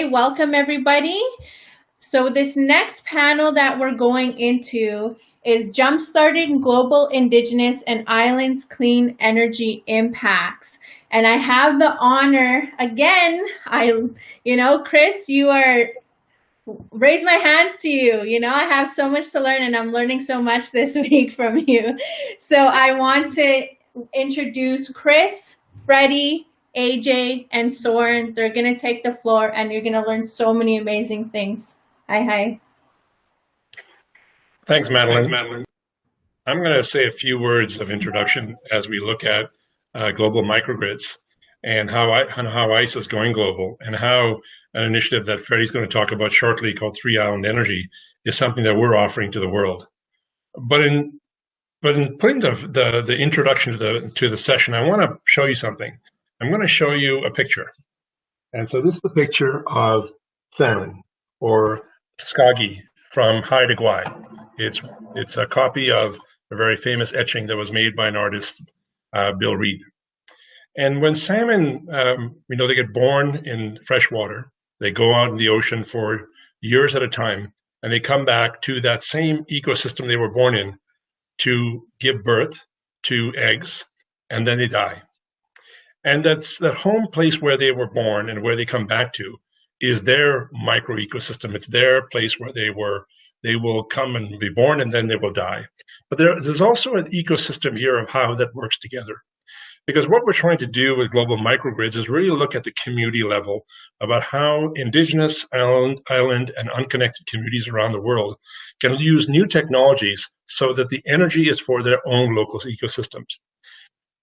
Okay, welcome everybody. So this next panel that we're going into is Jumpstarting Global Indigenous and Islands Clean Energy Impacts. And I have the honor, again, Chris, raise my hands to you. I have so much to learn and I'm learning so much this week from you. So I want to introduce Chris, Freddie, AJ, and Soren. They're going to take the floor and you're going to learn so many amazing things. Hi. Thanks, Madeline. I'm going to say a few words of introduction as we look at global microgrids and how ICE is going global, and how an initiative that Freddie's going to talk about shortly called Three Island Energy is something that we're offering to the world. But in putting the introduction to the session, I want to show you something. I'm going to show you a picture. And so this is the picture of salmon, or skagi, from Haida Gwaii. It's a copy of a very famous etching that was made by an artist, Bill Reed. And when salmon, they get born in fresh water, they go out in the ocean for years at a time, and they come back to that same ecosystem they were born in to give birth to eggs, and then they die. And that's that home place where they were born and where they come back to is their micro ecosystem. It's their place where they will come and be born, and then they will die. But there's also an ecosystem here of how that works together. Because what we're trying to do with global microgrids is really look at the community level about how indigenous, island, and unconnected communities around the world can use new technologies so that the energy is for their own local ecosystems.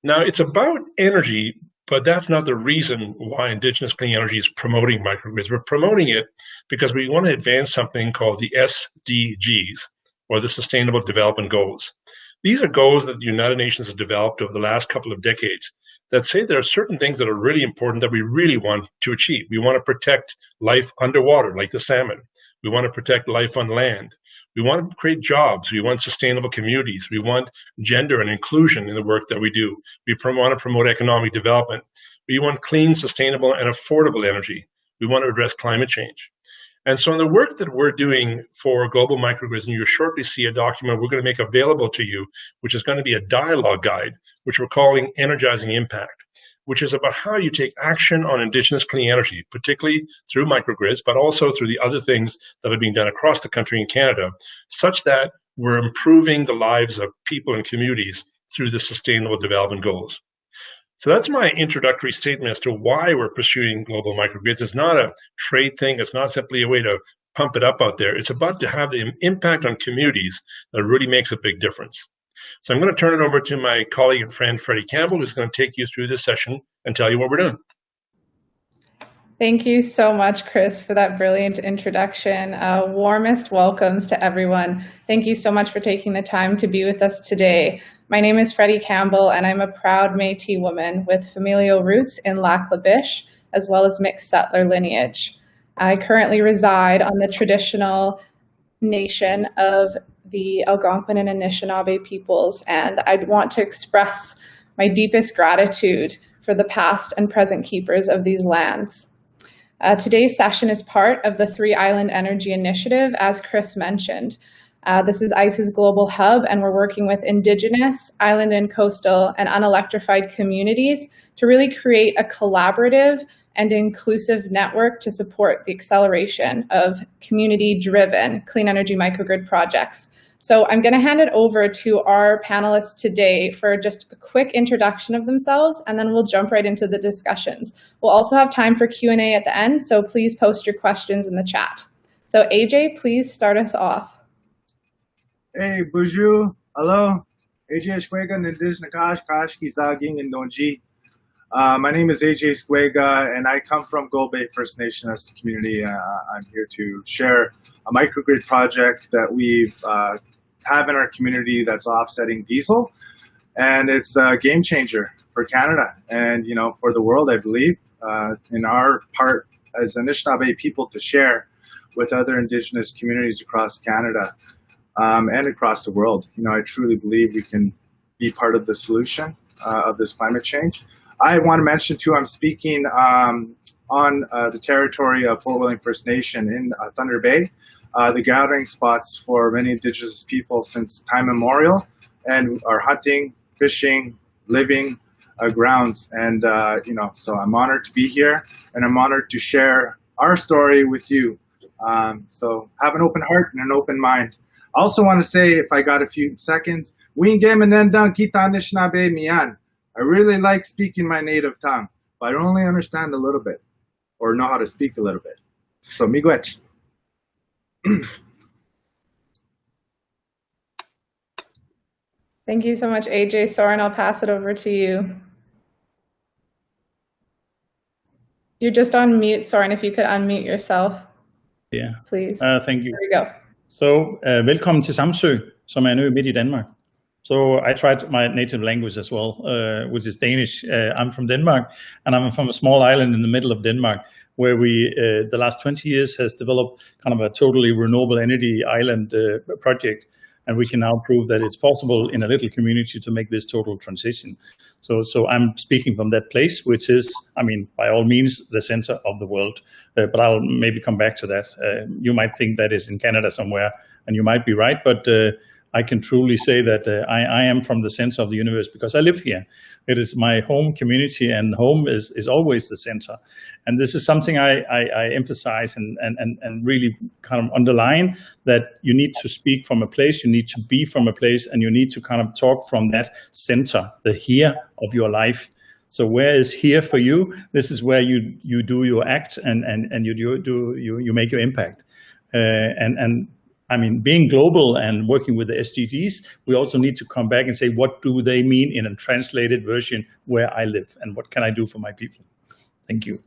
Now, it's about energy, but that's not the reason why Indigenous Clean Energy is promoting microgrids. We're promoting it because we want to advance something called the SDGs, or the Sustainable Development Goals. These are goals that the United Nations has developed over the last couple of decades that say there are certain things that are really important that we really want to achieve. We want to protect life underwater, like the salmon. We want to protect life on land. We want to create jobs. We want sustainable communities. We want gender and inclusion in the work that we do. We want to promote economic development. We want clean, sustainable, and affordable energy. We want to address climate change. And so in the work that we're doing for global microgrids, and you'll shortly see a document we're going to make available to you, which is going to be a dialogue guide, which we're calling Energizing Impact, which is about how you take action on Indigenous clean energy, particularly through microgrids, but also through the other things that are being done across the country in Canada, such that we're improving the lives of people and communities through the Sustainable Development Goals. So that's my introductory statement as to why we're pursuing global microgrids. It's not a trade thing. It's not simply a way to pump it up out there. It's about to have the impact on communities that really makes a big difference. So I'm going to turn it over to my colleague and friend, Freddie Campbell, who's going to take you through this session and tell you what we're doing. Thank you so much, Chris, for that brilliant introduction. Warmest welcomes to everyone. Thank you so much for taking the time to be with us today. My name is Freddie Campbell, and I'm a proud Métis woman with familial roots in Lac La Biche, as well as mixed settler lineage. I currently reside on the traditional nation of the Algonquin and Anishinaabe peoples, and I'd want to express my deepest gratitude for the past and present keepers of these lands. Today's session is part of the Three Island Energy Initiative, as Chris mentioned. This is ICE's global hub, and we're working with Indigenous, island and coastal, and unelectrified communities to really create a collaborative and inclusive network to support the acceleration of community-driven clean energy microgrid projects. So I'm going to hand it over to our panelists today for just a quick introduction of themselves, and then we'll jump right into the discussions. We'll also have time for Q&A at the end, so please post your questions in the chat. So AJ, please start us off. Hey, bonjour, hello. AJ Squega, Nindiz Nakash, Kash, Kizaging, and Donji. My name is AJ Squega, and I come from Gold Bay First Nation as a community. I'm here to share a microgrid project that we've have in our community that's offsetting diesel, and it's a game changer for Canada and for the world, I believe, in our part as Anishinaabe people to share with other Indigenous communities across Canada and across the world. I truly believe we can be part of the solution of this climate change. I want to mention too, I'm speaking on the territory of Fort William First Nation in Thunder Bay, the gathering spots for many Indigenous people since time immemorial, and our hunting, fishing, living grounds. And so I'm honored to be here, and I'm honored to share our story with you. So have an open heart and an open mind. I also want to say, if I got a few seconds, I really like speaking my native tongue, but I only understand a little bit, or know how to speak a little bit. So miigwech. Thank you so much, AJ. Soren, I'll pass it over to you. You're just on mute, Soren, if you could unmute yourself. Yeah. Please. Thank you. There you go. So, velkommen til Samsø, som er en ø midt i Danmark. So I tried my native language as well, which is Danish. I'm from Denmark, and I'm from a small island in the middle of Denmark, where we, the last 20 years, has developed kind of a totally renewable energy island project. And we can now prove that it's possible in a little community to make this total transition. So I'm speaking from that place, which is, by all means, the center of the world. But I'll maybe come back to that. You might think that is in Canada somewhere, and you might be right, but I can truly say that I am from the center of the universe because I live here. It is my home community, and home is always the center. And this is something I emphasize and really kind of underline, that you need to speak from a place, you need to be from a place, and you need to kind of talk from that center, the here of your life. So where is here for you? This is where you do your act and you make your impact. Being global and working with the SDGs, we also need to come back and say, what do they mean in a translated version where I live, and what can I do for my people? Thank you.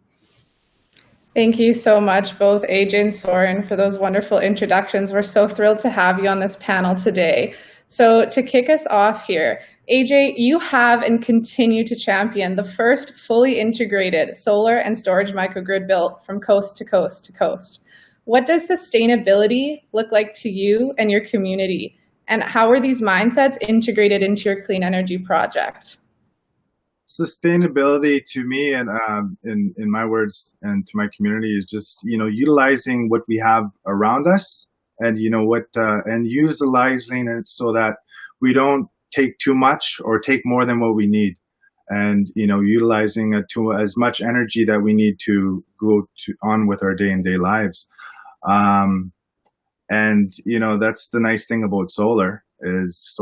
Thank you so much, both AJ and Soren, for those wonderful introductions. We're so thrilled to have you on this panel today. So to kick us off here, AJ, you have and continue to champion the first fully integrated solar and storage microgrid built from coast to coast to coast. What does sustainability look like to you and your community? And how are these mindsets integrated into your clean energy project? Sustainability to me, and in my words and to my community, is just utilizing what we have around us, and and utilizing it so that we don't take too much or take more than what we need, and utilizing it to as much energy that we need to go on with our day-to-day lives. And that's the nice thing about solar is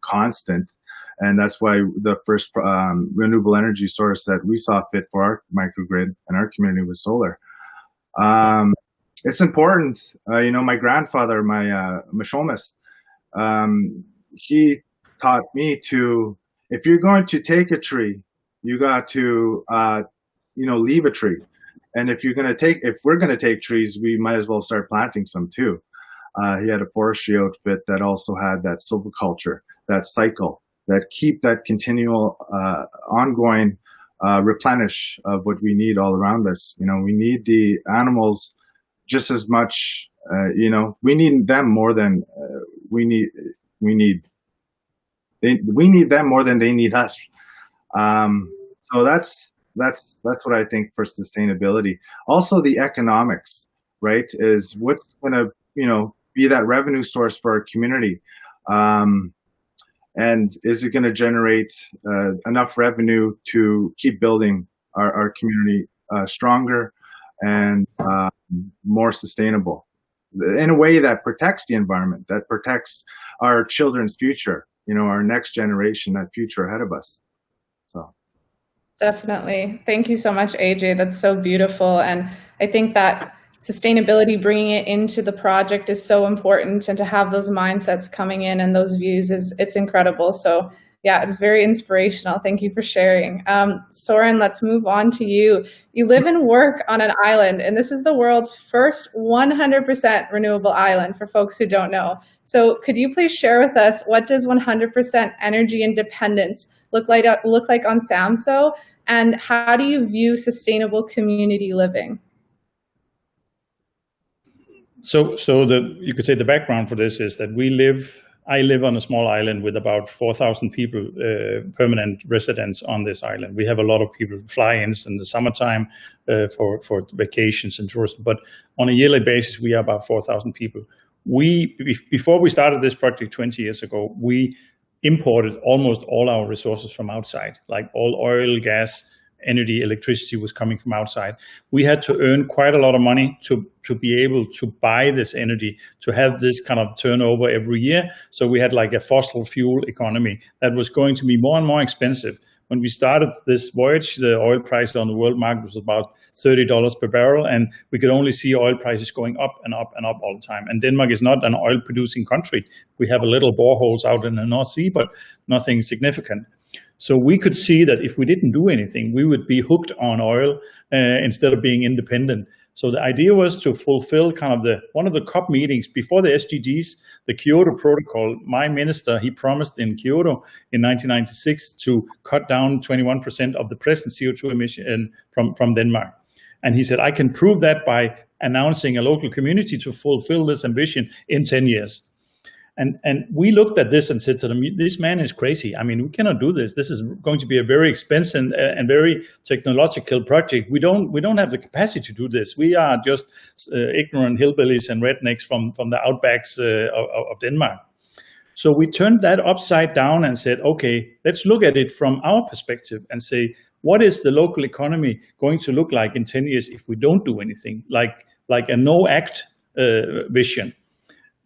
constant. And that's why the first renewable energy source that we saw fit for our microgrid and our community was solar. It's important. My grandfather, my Mashomas, he taught me to, if you're going to take a tree, you got to, leave a tree. And if we're going to take trees, we might as well start planting some too. He had a forestry outfit that also had that silviculture, that cycle, that keep that continual, ongoing replenish of what we need all around us. We need the animals just as much. We need them more than we need them more than they need us. So that's what I think for sustainability. Also, the economics, right, is what's going to be that revenue source for our community. And is it going to generate enough revenue to keep building our community stronger and more sustainable in a way that protects the environment, that protects our children's future, our next generation, that future ahead of us. So. Definitely. Thank you so much, AJ. That's so beautiful. And I think that sustainability, bringing it into the project is so important, and to have those mindsets coming in and those views it's incredible. So yeah, it's very inspirational. Thank you for sharing. Soren, let's move on to you. You live and work on an island, and this is the world's first 100% renewable island for folks who don't know. So could you please share with us, what does 100% energy independence look like on Samsø, and how do you view sustainable community living? So you could say the background for this is that we live I live on a small island with about 4,000 people, permanent residents on this island. We have a lot of people fly-ins in the summertime for vacations and tourism, but on a yearly basis, we are about 4,000 people. Before we started this project 20 years ago, we imported almost all our resources from outside, like all oil, gas, energy, electricity was coming from outside. We had to earn quite a lot of money to be able to buy this energy, to have this kind of turnover every year. So we had like a fossil fuel economy that was going to be more and more expensive. When we started this voyage, the oil price on the world market was about $30 per barrel, and we could only see oil prices going up and up and up all the time. And Denmark is not an oil-producing country. We have a little boreholes out in the North Sea, but nothing significant. So we could see that if we didn't do anything, we would be hooked on oil instead of being independent. So the idea was to fulfill kind of one of the COP meetings before the SDGs, the Kyoto Protocol. My minister, he promised in Kyoto in 1996 to cut down 21% of the present CO2 emission from Denmark. And he said, I can prove that by announcing a local community to fulfill this ambition in 10 years. And we looked at this and said to them, this man is crazy. I mean, we cannot do this. This is going to be a very expensive and very technological project. We don't have the capacity to do this. We are just ignorant hillbillies and rednecks from the outbacks of Denmark. So we turned that upside down and said, okay, let's look at it from our perspective and say, what is the local economy going to look like in 10 years if we don't do anything, like a no-act vision?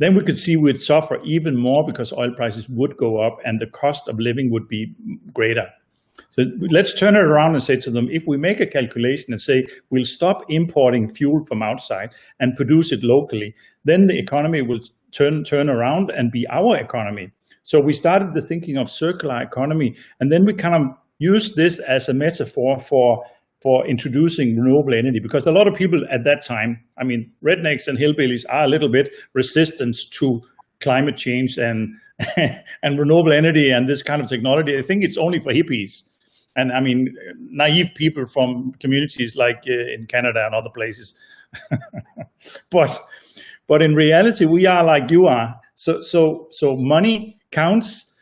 Then we could see we'd suffer even more because oil prices would go up and the cost of living would be greater. So let's turn it around and say to them, if we make a calculation and say we'll stop importing fuel from outside and produce it locally, then the economy will turn around and be our economy. So we started the thinking of circular economy, and then we kind of used this as a metaphor for introducing renewable energy, because a lot of people at that time, I mean, rednecks and hillbillies are a little bit resistant to climate change and renewable energy and this kind of technology. I think it's only for hippies. And I mean, naive people from communities like in Canada and other places. But in reality, we are like you are. So money counts,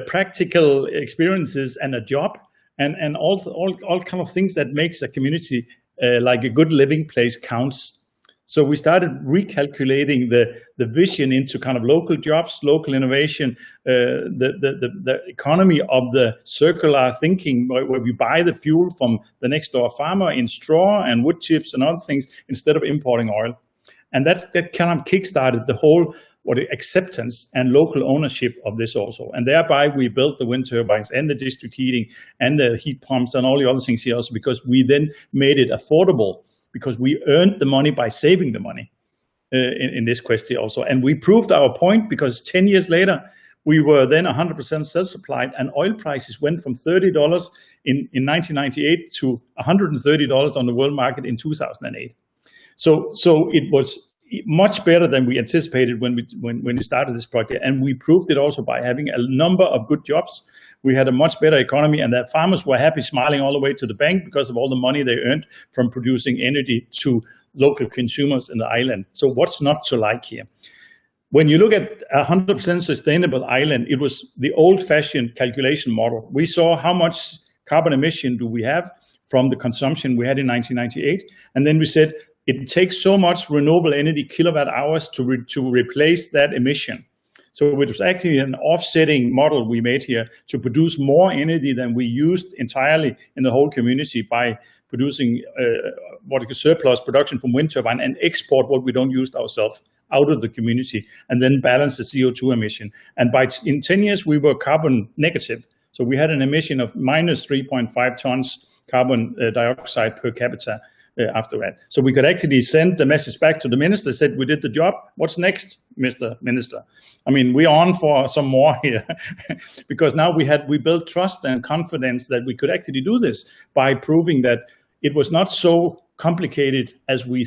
practical experiences and a job, and all kind of things that makes a community like a good living place counts. So we started recalculating the vision into kind of local jobs, local innovation, the economy of the circular thinking, where we buy the fuel from the next door farmer in straw and wood chips and other things instead of importing oil. And that kind of kickstarted the whole acceptance and local ownership of this also. And thereby we built the wind turbines and the district heating and the heat pumps and all the other things here also, because we then made it affordable, because we earned the money by saving the money in this question also. And we proved our point, because 10 years later, we were then 100% self-supplied, and oil prices went from $30 in 1998 to $130 on the world market in 2008. So it was much better than we anticipated when we started this project, and we proved it also by having a number of good jobs. We had a much better economy, and that farmers were happy, smiling all the way to the bank because of all the money they earned from producing energy to local consumers in the island. So what's not to like here? When you look at 100% sustainable island, it was the old-fashioned calculation model. We saw how much carbon emission do we have from the consumption we had in 1998, and then we said, it takes so much renewable energy kilowatt hours to replace that emission. So it was actually an offsetting model we made here to produce more energy than we used entirely in the whole community by producing surplus production from wind turbine and export what we don't use ourselves out of the community, and then balance the CO2 emission. And in 10 years, we were carbon negative. So we had an emission of minus 3.5 tons carbon dioxide per capita after that. So we could actually send the message back to the minister, said, we did the job. What's next, Mr. Minister? I mean, we're on for some more here because now we built trust and confidence that we could actually do this by proving that it was not so complicated as we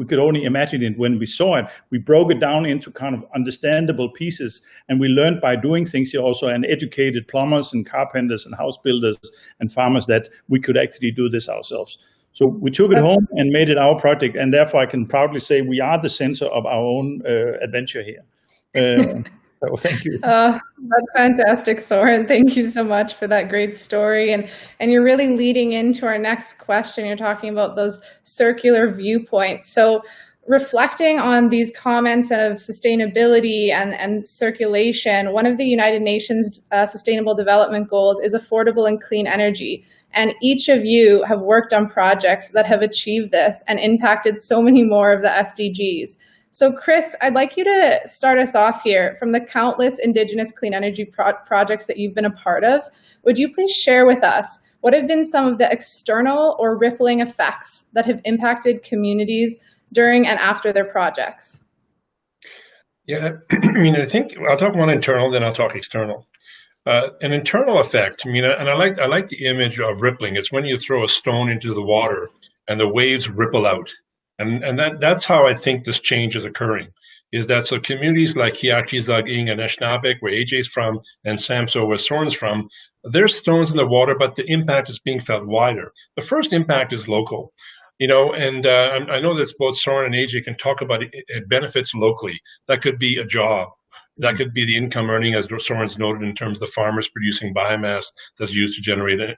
could only imagine it when we saw it. We broke it down into kind of understandable pieces, and we learned by doing things here also, and educated plumbers and carpenters and house builders and farmers that we could actually do this ourselves. So we took it home and made it our project, and therefore I can proudly say we are the center of our own adventure here. So thank you. That's fantastic, Soren. Thank you so much for that great story. And you're really leading into our next question. You're talking about those circular viewpoints. So reflecting on these comments of sustainability and circulation, one of the United Nations Sustainable Development Goals is affordable and clean energy. And each of you have worked on projects that have achieved this and impacted so many more of the SDGs. So Chris, I'd like you to start us off here. From the countless Indigenous clean energy projects that you've been a part of, would you please share with us what have been some of the external or rippling effects that have impacted communities during and after their projects? Yeah, I mean, I think I'll talk one internal, then I'll talk external. An internal effect, I mean, and I like the image of rippling. It's when you throw a stone into the water and the waves ripple out. And that's how I think this change is occurring, is that so communities like Hiakizaging and Anishinaabe, where AJ's from, and Samso, where Soren's from, there's stones in the water, but the impact is being felt wider. The first impact is local. And I know that both Soren and AJ can talk about it benefits locally. That could be a job. That could be the income earning, as Soren's noted, in terms of the farmers producing biomass that's used to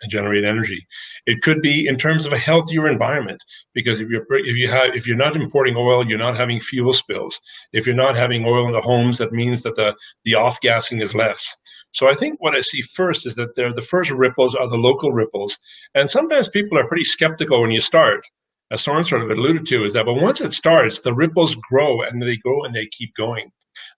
generate energy. It could be in terms of a healthier environment, because if you're not importing oil, you're not having fuel spills. If you're not having oil in the homes, that means that the off gassing is less. So I think what I see first is that the first ripples are the local ripples, and sometimes people are pretty skeptical when you start. As Soren sort of alluded to, is that, but once it starts, the ripples grow and they go and they keep going.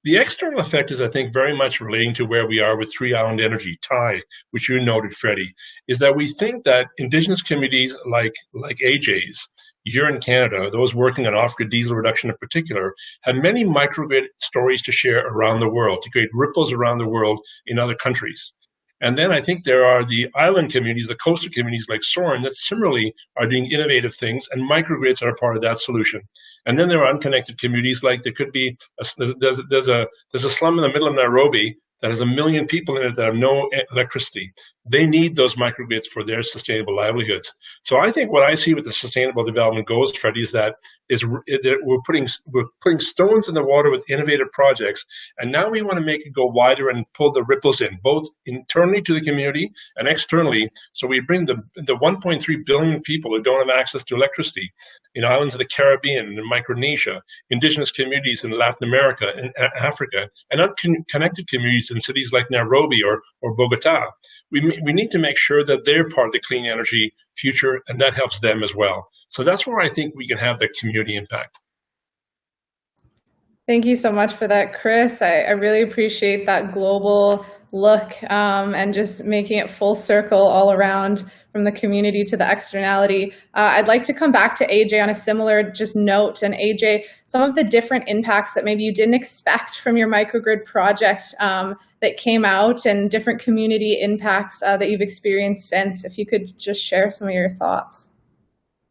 The external effect is, I think, very much relating to where we are with Three Island Energy, TIE, which you noted, Freddie, is that we think that Indigenous communities like AJ's here in Canada, those working on off-grid diesel reduction in particular, have many microgrid stories to share around the world, to create ripples around the world in other countries. And then I think there are the island communities, the coastal communities like Soren, that similarly are doing innovative things, and microgrids are a part of that solution. And then there are unconnected communities, like there could be there's a slum in the middle of Nairobi that has 1 million people in it that have no electricity. They need those microgrids for their sustainable livelihoods. So I think what I see with the Sustainable Development Goals, Freddie, is that we're putting stones in the water with innovative projects, and now we want to make it go wider and pull the ripples in, both internally to the community and externally. So we bring the 1.3 billion people who don't have access to electricity in islands of the Caribbean and Micronesia, Indigenous communities in Latin America and Africa, and unconnected communities in cities like Nairobi or Bogota. We need to make sure that they're part of the clean energy future, and that helps them as well. So that's where I think we can have the community impact. Thank you so much for that, Chris. I really appreciate that global look and just making it full circle all around, from the community to the externality. I'd like to come back to AJ on a similar just note. And AJ, some of the different impacts that maybe you didn't expect from your microgrid project that came out, and different community impacts that you've experienced since. If you could just share some of your thoughts.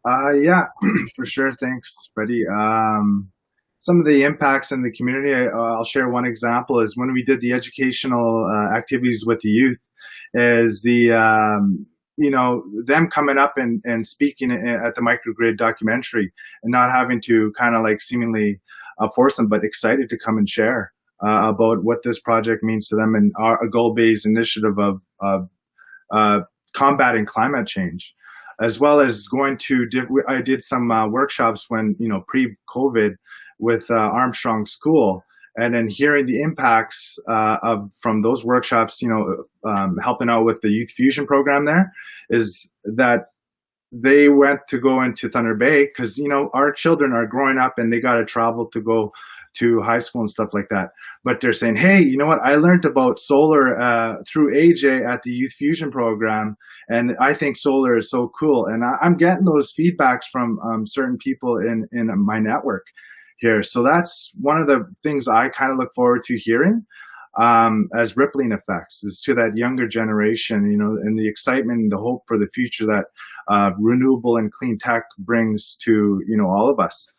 Yeah, for sure. Thanks, Freddie. Some of the impacts in the community, I'll share one example, is when we did the educational activities with the youth, is them coming up and speaking at the microgrid documentary, and not having to kind of like seemingly force them, but excited to come and share about what this project means to them, and our goal-based initiative of combating climate change, as well as going to, I did some workshops when, pre-COVID, with Armstrong School, and then hearing the impacts from those workshops, helping out with the Youth Fusion program there, is that they went to go into Thunder Bay because, our children are growing up and they got to travel to go to high school and stuff like that. But they're saying, hey, you know what? I learned about solar through AJ at the Youth Fusion program, and I think solar is so cool. And I'm getting those feedbacks from certain people in my network here. So that's one of the things I kind of look forward to hearing as rippling effects, is to that younger generation, and the excitement and the hope for the future that renewable and clean tech brings to, all of us.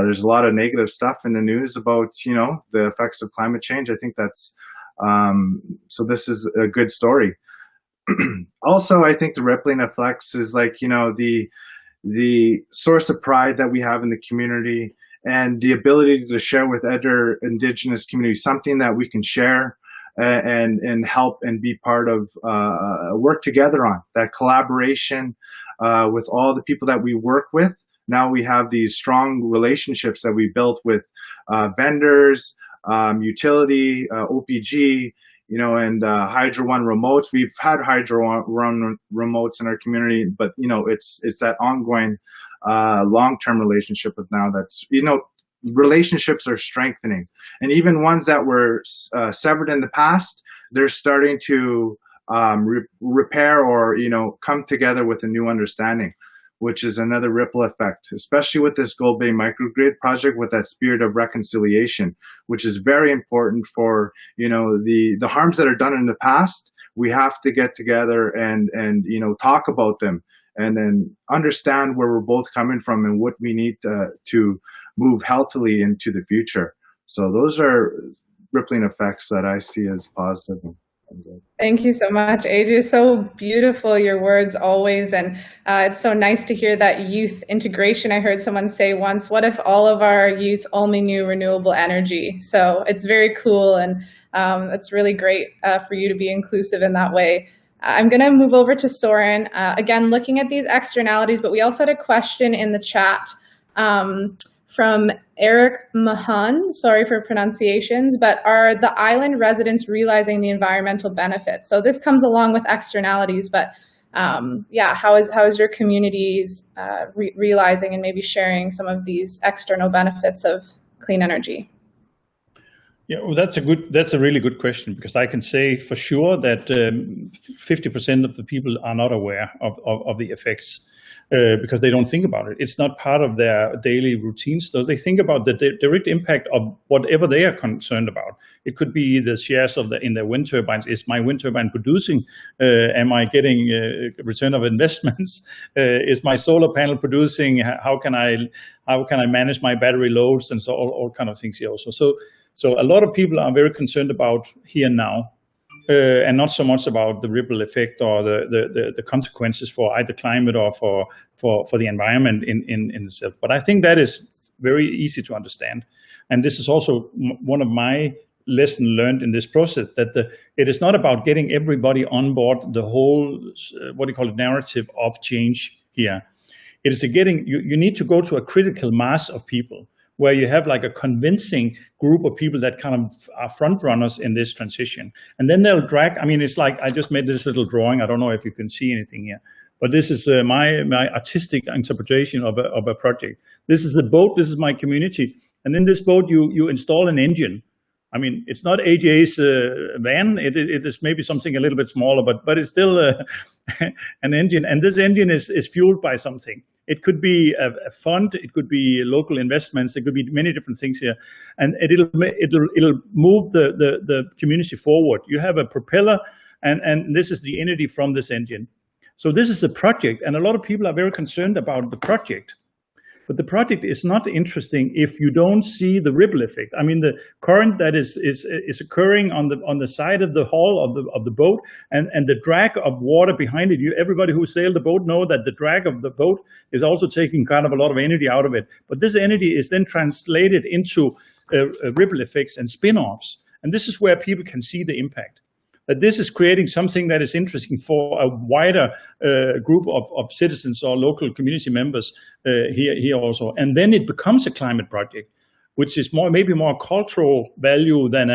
There's a lot of negative stuff in the news about, the effects of climate change. I think that's, so this is a good story. Also, I think the rippling effects is like, the source of pride that we have in the community, and the ability to share with other Indigenous communities, something that we can share and help and be part of, work together on. That collaboration with all the people that we work with. Now we have these strong relationships that we built with vendors, utility, OPG, and Hydro One remotes. We've had Hydro One remotes in our community, but it's that ongoing long-term relationship with now that's relationships are strengthening, and even ones that were severed in the past, they're starting to repair or come together with a new understanding, which is another ripple effect, especially with this Gold Bay microgrid project, with that spirit of reconciliation, which is very important for the harms that are done in the past. We have to get together and talk about them, and then understand where we're both coming from and what we need to move healthily into the future. So those are rippling effects that I see as positive. Thank you so much, AJ. So beautiful, your words always. And it's so nice to hear that youth integration. I heard someone say once, what if all of our youth only knew renewable energy? So it's very cool, and it's really great for you to be inclusive in that way. I'm going to move over to Soren. Again, looking at these externalities, but we also had a question in the chat from Eric Mahan, sorry for pronunciations, but are the island residents realizing the environmental benefits? So this comes along with externalities, but yeah, how is your communities realizing and maybe sharing some of these external benefits of clean energy? Yeah, well, that's a really good question, because I can say for sure that 50% of the people are not aware of the effects. Because they don't think about it. It's not part of their daily routines. So they think about the direct impact of whatever they are concerned about. It could be the shares in their wind turbines. Is my wind turbine producing? Am I getting return of investments? Is my solar panel producing? How can I manage my battery loads, and so all kind of things here also. So a lot of people are very concerned about here and now. And not so much about the ripple effect or the consequences for either climate or for the environment in itself. But I think that is very easy to understand. And this is also one of my lessons learned in this process, that it is not about getting everybody on board the whole, narrative of change here. It is you need to go to a critical mass of people, where you have like a convincing group of people that kind of are front runners in this transition. And then they'll drag, it's like, I just made this little drawing. I don't know if you can see anything here, but this is my artistic interpretation of a project. This is the boat, this is my community. And in this boat, you install an engine. It's not AJ's van. It is maybe something a little bit smaller, but it's still an engine. And this engine is fueled by something. It could be a fund. It could be local investments. It could be many different things here, and it'll move the community forward. You have a propeller, and this is the energy from this engine. So this is the project, and a lot of people are very concerned about the project. But the project is not interesting if you don't see the ripple effect. The current that is occurring on the side of the hull of the boat, and the drag of water behind it. Everybody who sailed the boat know that the drag of the boat is also taking kind of a lot of energy out of it. But this energy is then translated into ripple effects and spin-offs. And this is where people can see the impact. That this is creating something that is interesting for a wider group of citizens or local community members here also. And then it becomes a climate project, which is maybe more cultural value than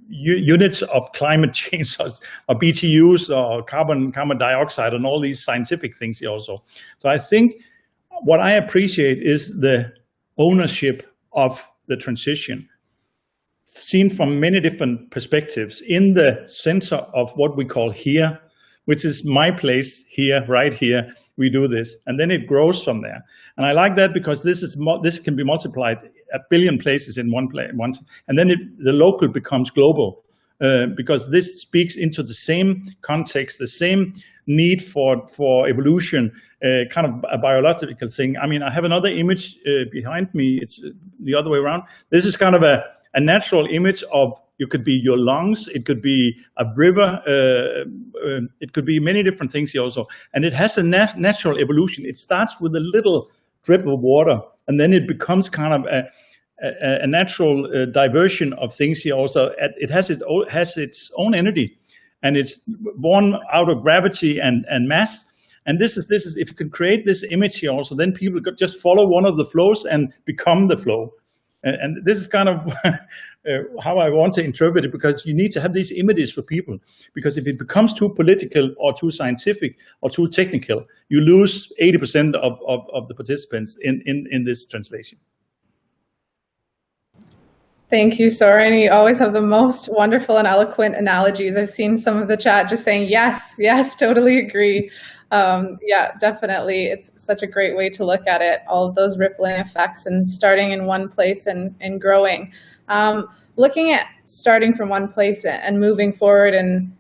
units of climate change or BTUs or carbon dioxide and all these scientific things here also. So I think what I appreciate is the ownership of the transition, seen from many different perspectives, in the center of what we call here, which is my place here, right here. We do this, and then it grows from there. And I like that, because this can be multiplied a billion places in one place, and then the local becomes global, because this speaks into the same context, the same need for evolution, kind of a biological thing. I have another image behind me. It's the other way around. This is kind of a natural image of, it could be your lungs, it could be a river, it could be many different things here also. And it has a natural evolution. It starts with a little drip of water, and then it becomes kind of a natural diversion of things here. Also, it has its own energy, and it's born out of gravity and mass. And this is if you can create this image here also, then people could just follow one of the flows and become the flow. And this is kind of how I want to interpret it, because you need to have these images for people. Because if it becomes too political or too scientific or too technical, you lose 80% of the participants in this translation. Thank you, Soren. You always have the most wonderful and eloquent analogies. I've seen some of the chat just saying, yes, totally agree. Yeah, definitely. It's such a great way to look at it, all of those rippling effects and starting in one place and growing. Looking at starting from one place and moving forward and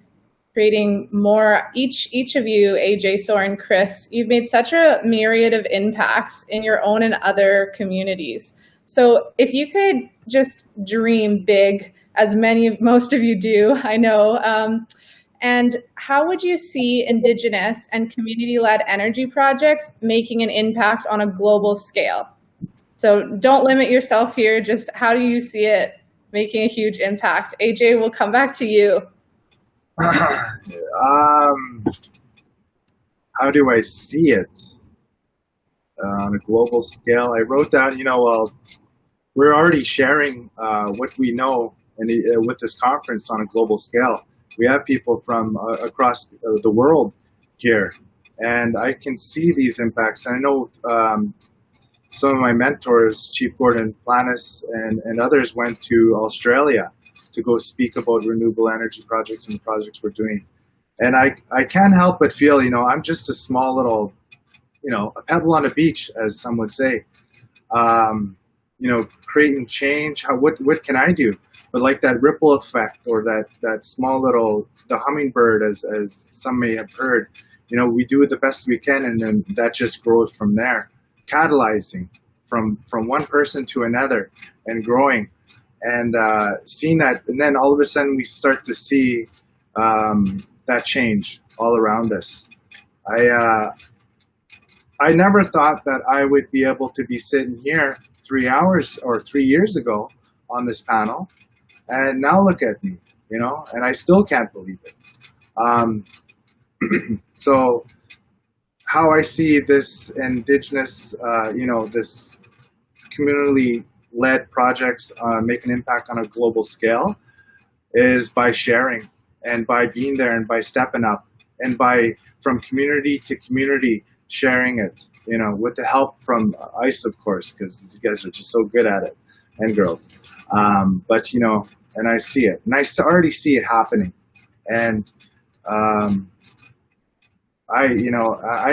creating more, each of you, AJ, Soren, Chris, you've made such a myriad of impacts in your own and other communities. So if you could just dream big, as most of you do, I know, and how would you see Indigenous and community-led energy projects making an impact on a global scale? So don't limit yourself here, just how do you see it making a huge impact? AJ, we'll come back to you. How do I see it on a global scale? I wrote down, we're already sharing what we know with this conference on a global scale. We have people from across the world here, and I can see these impacts. And I know some of my mentors, Chief Gordon Planis and others, went to Australia to go speak about renewable energy projects and the projects we're doing. And I can't help but feel, I'm just a small little, a pebble on a beach, as some would say. Creating change. What can I do? But like that ripple effect, or that small little, the hummingbird, as some may have heard, we do it the best we can, and then that just grows from there, catalyzing from one person to another and growing, and seeing that, and then all of a sudden we start to see that change all around us. I never thought that I would be able to be sitting here 3 hours or 3 years ago on this panel. And now look at me, and I still can't believe it. So how I see this Indigenous, this community-led projects make an impact on a global scale is by sharing and by being there and by stepping up and by from community to community sharing it, with the help from ICE, of course, because you guys are just so good at it, and girls. But, and I see it, and I already see it happening. And I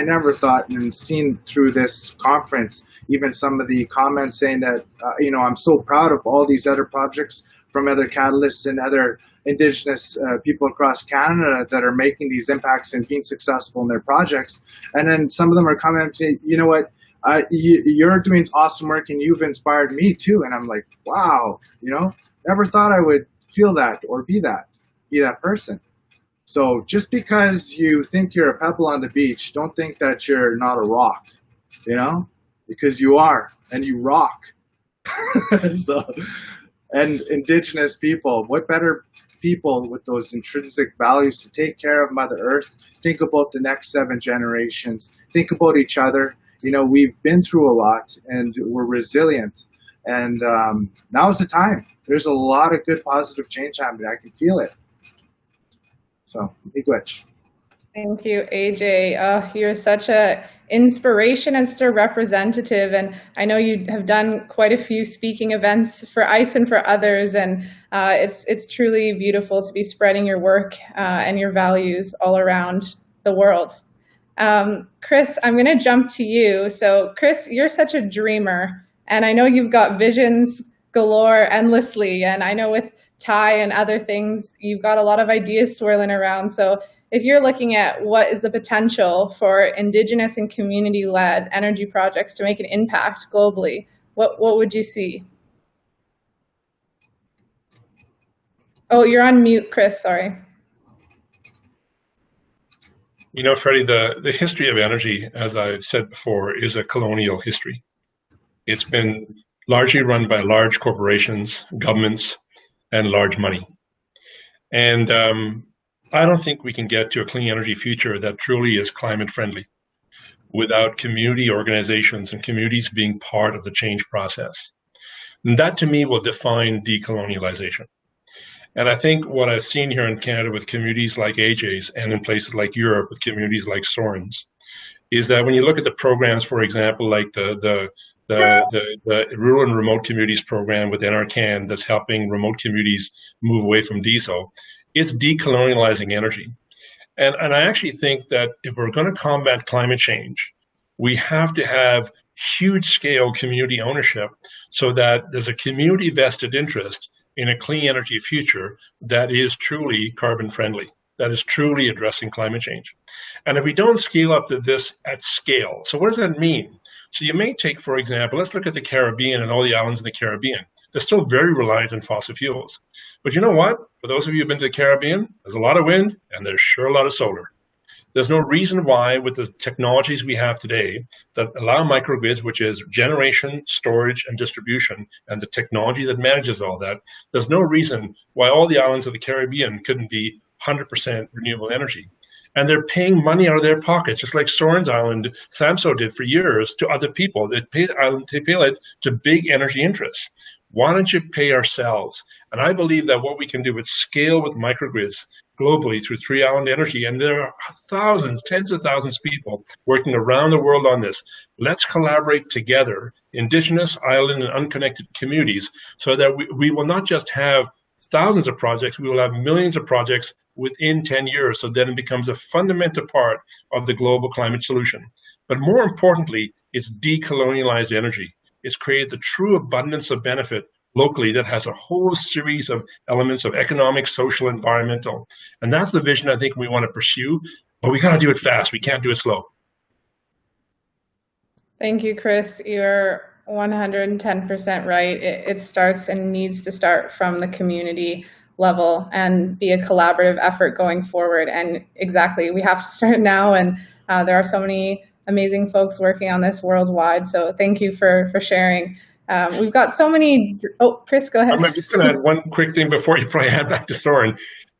never thought, and seen through this conference, even some of the comments saying that, I'm so proud of all these other projects from other catalysts and other Indigenous people across Canada that are making these impacts and being successful in their projects. And then some of them are coming and saying, you know what, you're doing awesome work and you've inspired me too. And I'm like, wow, never thought I would feel that or be that person. So just because you think you're a pebble on the beach, don't think that you're not a rock, because you are, and you rock. And Indigenous people, what better people with those intrinsic values to take care of Mother Earth, think about the next 7 generations, think about each other. We've been through a lot and we're resilient. And now's the time. There's a lot of good positive change happening. I can feel it. So, big glitch. Thank you, AJ. You're such an inspiration and such a representative. And I know you have done quite a few speaking events for ICE and for others. And it's truly beautiful to be spreading your work and your values all around the world. Chris, I'm going to jump to you. So, Chris, you're such a dreamer. And I know you've got visions galore endlessly. And I know with Thai and other things, you've got a lot of ideas swirling around. So if you're looking at what is the potential for Indigenous and community-led energy projects to make an impact globally, what would you see? Oh, you're on mute, Chris, sorry. You know, Freddie, the history of energy, as I've said before, is a colonial history. It's been largely run by large corporations, governments, and large money. And I don't think we can get to a clean energy future that truly is climate friendly without community organizations and communities being part of the change process. And that, to me, will define decolonialization. And I think what I've seen here in Canada with communities like AJ's and in places like Europe with communities like Soren's is that when you look at the programs, for example, like the Rural and Remote Communities program with NRCan that's helping remote communities move away from diesel, it's decolonializing energy. And I actually think that if we're going to combat climate change, we have to have huge scale community ownership so that there's a community vested interest in a clean energy future that is truly carbon friendly, that is truly addressing climate change. And if we don't scale up to this at scale, so what does that mean? So you may take, for example, let's look at the Caribbean and all the islands in the Caribbean. They're still very reliant on fossil fuels. But you know what? For those of you who've been to the Caribbean, there's a lot of wind and there's sure a lot of solar. There's no reason why, with the technologies we have today that allow microgrids, which is generation, storage, and distribution, and the technology that manages all that, there's no reason why all the islands of the Caribbean couldn't be 100% renewable energy. And they're paying money out of their pockets, just like Soren's Island, Samso did for years, to other people. They pay it to big energy interests. Why don't you pay ourselves? And I believe that what we can do is scale with microgrids globally through Three Island Energy. And there are thousands, tens of thousands of people working around the world on this. Let's collaborate together, Indigenous, island, and unconnected communities, so that we will not just have thousands of projects, we will have millions of projects within 10 years. So then it becomes a fundamental part of the global climate solution. But more importantly, it's decolonialized energy. It's created the true abundance of benefit locally that has a whole series of elements of economic, social, environmental. And that's the vision I think we want to pursue, but we got to do it fast. We can't do it slow. Thank you, Chris. You're 110% right. It starts and needs to start from the community level and be a collaborative effort going forward. And exactly, we have to start now. And there are so many amazing folks working on this worldwide. So thank you for sharing. We've got so many. Oh, Chris, go ahead. I'm just going to add one quick thing before you probably head back to Soren.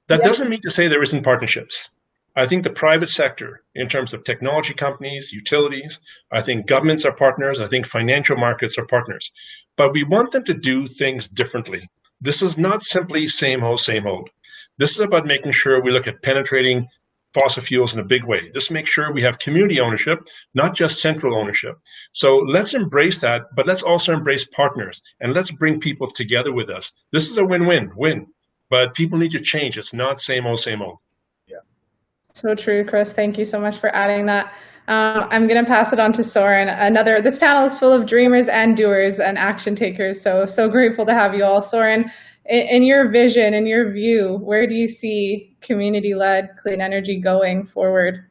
That doesn't mean to say there isn't partnerships. I think the private sector, in terms of technology companies, utilities, I think governments are partners. I think financial markets are partners. But we want them to do things differently. This is not simply same old, same old. This is about making sure we look at penetrating fossil fuels in a big way. This makes sure we have community ownership, not just central ownership. So let's embrace that, but let's also embrace partners and let's bring people together with us. This is a win-win, but people need to change. It's not same old, same old. Yeah. So true, Chris. Thank you so much for adding that. I'm going to pass it on to Soren. This panel is full of dreamers and doers and action takers. So grateful to have you all. Soren, in your vision, in your view, where do you see community-led clean energy going forward?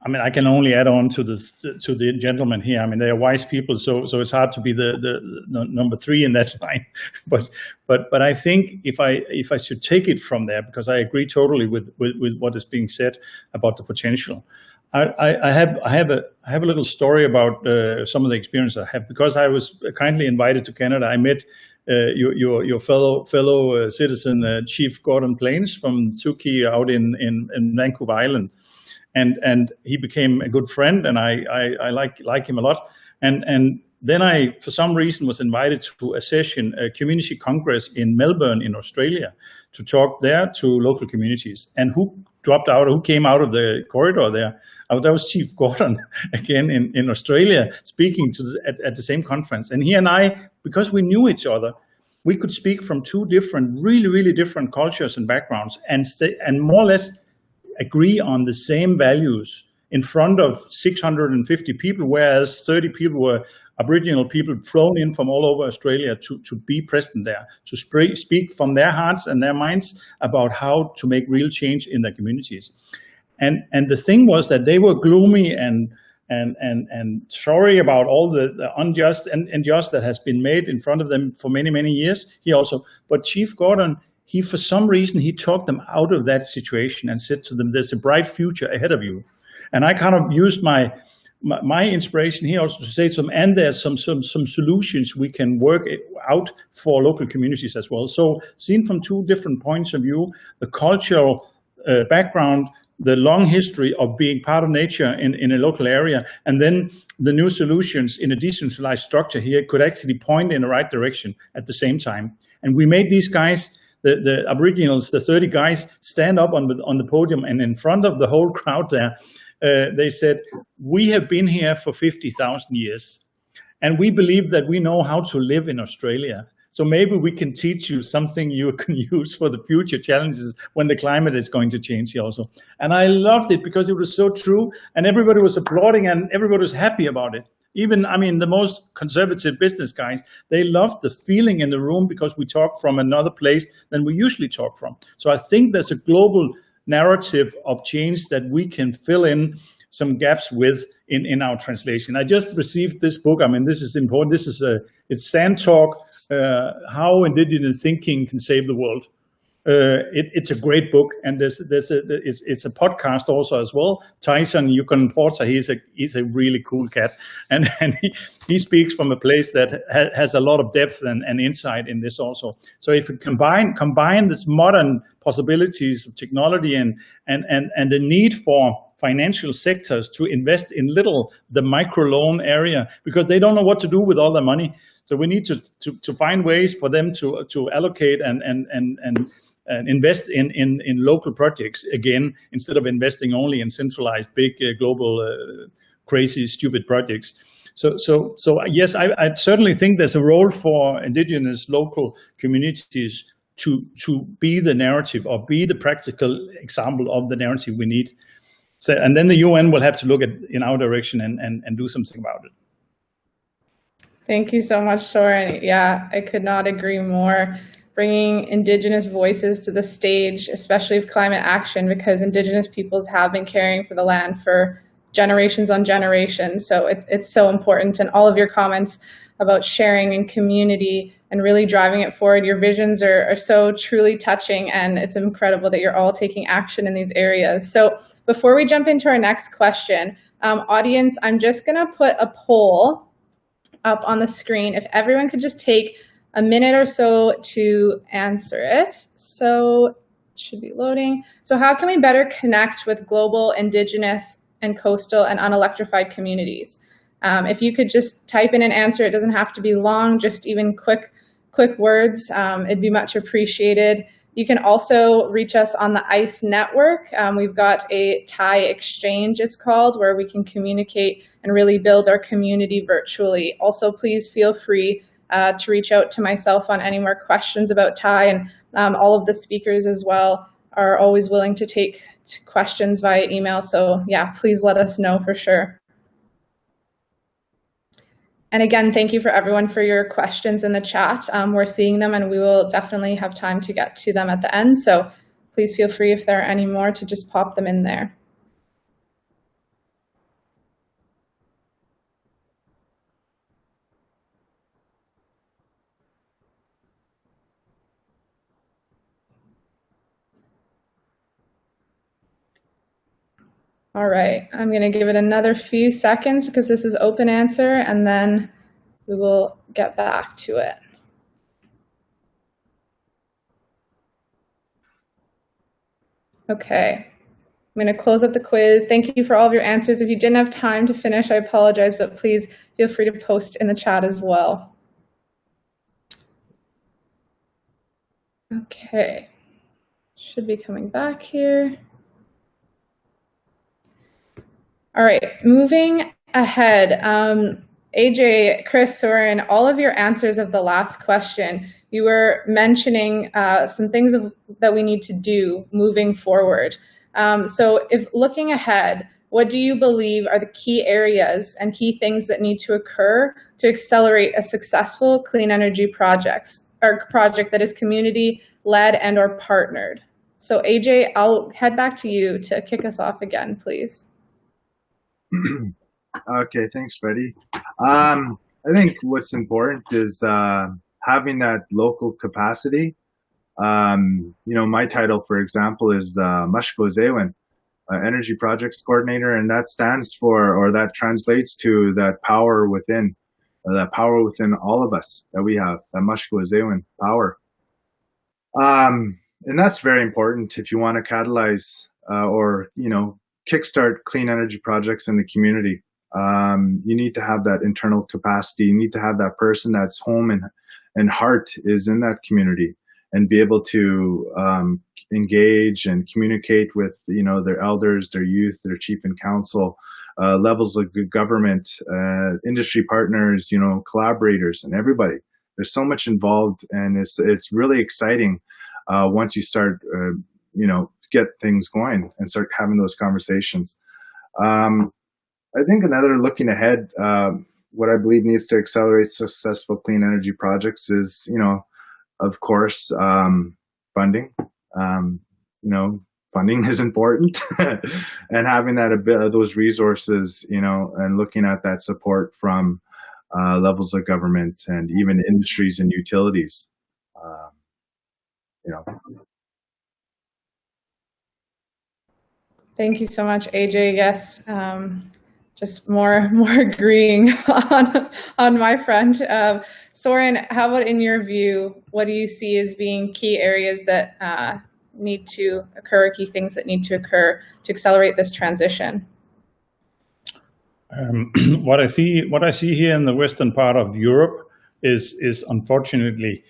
I mean, I can only add on to the gentleman here. I mean, they are wise people, so it's hard to be the number three in that line. But I think if I should take it from there, because I agree totally with what is being said about the potential. I have a little story about some of the experience I have, because I was kindly invited to Canada. I met your fellow citizen, Chief Gordon Plains from Tsuki out in Vancouver Island, and he became a good friend, and I like him a lot. And then I, for some reason, was invited to a session, a community congress in Melbourne in Australia, to talk there to local communities. And who came out of the corridor there? That was Chief Gordon again in Australia, speaking at the same conference. And he and I, because we knew each other, we could speak from two really different cultures and backgrounds, and more or less agree on the same values in front of 650 people, whereas 30 people were Aboriginal people flown in from all over Australia to be present there, to speak from their hearts and their minds about how to make real change in their communities. And the thing was that they were gloomy and sorry about all the unjust and unjust that has been made in front of them for many years. But Chief Gordon, he, for some reason, he talked them out of that situation and said to them, there's a bright future ahead of you. And I kind of used my inspiration here also to say to them, and there's some solutions we can work out for local communities as well. So seen from two different points of view, the cultural background, the long history of being part of nature in a local area, and then the new solutions in a decentralized structure here could actually point in the right direction at the same time. And we made these guys, the Aboriginals, the 30 guys, stand up on the podium, and in front of the whole crowd there, they said, we have been here for 50,000 years, and we believe that we know how to live in Australia. So maybe we can teach you something you can use for the future challenges when the climate is going to change here also. And I loved it because it was so true, and everybody was applauding and everybody was happy about it. Even, I mean, the most conservative business guys, they loved the feeling in the room because we talk from another place than we usually talk from. So I think there's a global narrative of change that we can fill in some gaps with in our translation. I just received this book. I mean, this is important. This is it's Sand Talk, How Indigenous Thinking Can Save the World. It's a great book, and it's a podcast also as well. Tyson Yukonporta, he's a really cool cat, and he speaks from a place that has a lot of depth and insight in this also. So if we combine this modern possibilities of technology and the need for financial sectors to invest in the microloan area, because they don't know what to do with all the money. So we need to find ways for them to allocate and invest in local projects again, instead of investing only in centralized big global crazy stupid projects. So yes, I certainly think there's a role for indigenous local communities to be the narrative or be the practical example of the narrative we need. So, and then the UN will have to look in our direction and do something about it. Thank you so much, Soren. Yeah, I could not agree more. Bringing Indigenous voices to the stage, especially of climate action, because Indigenous peoples have been caring for the land for generations on generations. So it's so important. And all of your comments about sharing and community and really driving it forward, your visions are so truly touching, and it's incredible that you're all taking action in these areas. So before we jump into our next question, audience, I'm just going to put a poll up on the screen. If everyone could just take a minute or so to answer it. So it should be loading. So how can we better connect with global Indigenous and coastal and unelectrified communities? If you could just type in an answer, it doesn't have to be long, just even quick words, it'd be much appreciated. You can also reach us on the ICE network. We've got a Thai exchange, it's called, where we can communicate and really build our community virtually. Also, please feel free to reach out to myself on any more questions about Thai, and all of the speakers as well are always willing to take questions via email. So yeah, please let us know for sure. And again, thank you for everyone for your questions in the chat. We're seeing them, and we will definitely have time to get to them at the end. So please feel free, if there are any more, to just pop them in there. All right, I'm going to give it another few seconds because this is open answer, and then we will get back to it. Okay, I'm going to close up the quiz. Thank you for all of your answers. If you didn't have time to finish, I apologize, but please feel free to post in the chat as well. Okay, should be coming back here. All right, moving ahead. AJ, Chris, Soren, all of your answers of the last question, you were mentioning some things that we need to do moving forward. So if looking ahead, what do you believe are the key areas and key things that need to occur to accelerate a successful clean energy project that is community-led and or partnered? So AJ, I'll head back to you to kick us off again, please. Okay, thanks, Freddie. I think what's important is having that local capacity My title, for example, is Mashko Zewen, Energy Projects Coordinator, and that stands for, or that translates to that power within all of us that we have, that Mashko Zewen power. And that's very important if you want to catalyze or kickstart clean energy projects in the community. You need to have that internal capacity. You need to have that person that's home and heart is in that community, and be able to engage and communicate with their elders, their youth, their chief and council, levels of good government, industry partners, collaborators, and everybody. There's so much involved, and it's really exciting once you start get things going and start having those conversations. I think another looking ahead, what I believe needs to accelerate successful clean energy projects is, of course, funding. Funding is important, and having those resources, and looking at that support from levels of government and even industries and utilities. Thank you so much, AJ. Yes, just more agreeing on my front. Soren, how about in your view, what do you see as being key areas that need to occur, key things that need to occur to accelerate this transition? What I see here in the western part of Europe is unfortunately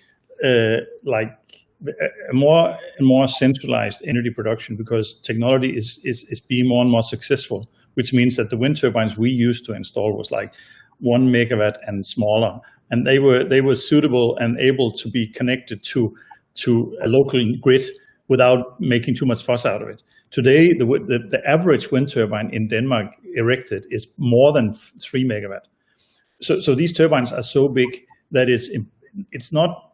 like a more and more centralized energy production, because technology is being more and more successful, which means that the wind turbines we used to install was like 1 megawatt and smaller, and they were suitable and able to be connected to a local grid without making too much fuss out of it. Today, the average wind turbine in Denmark erected is more than 3 megawatt. So these turbines are so big that it's not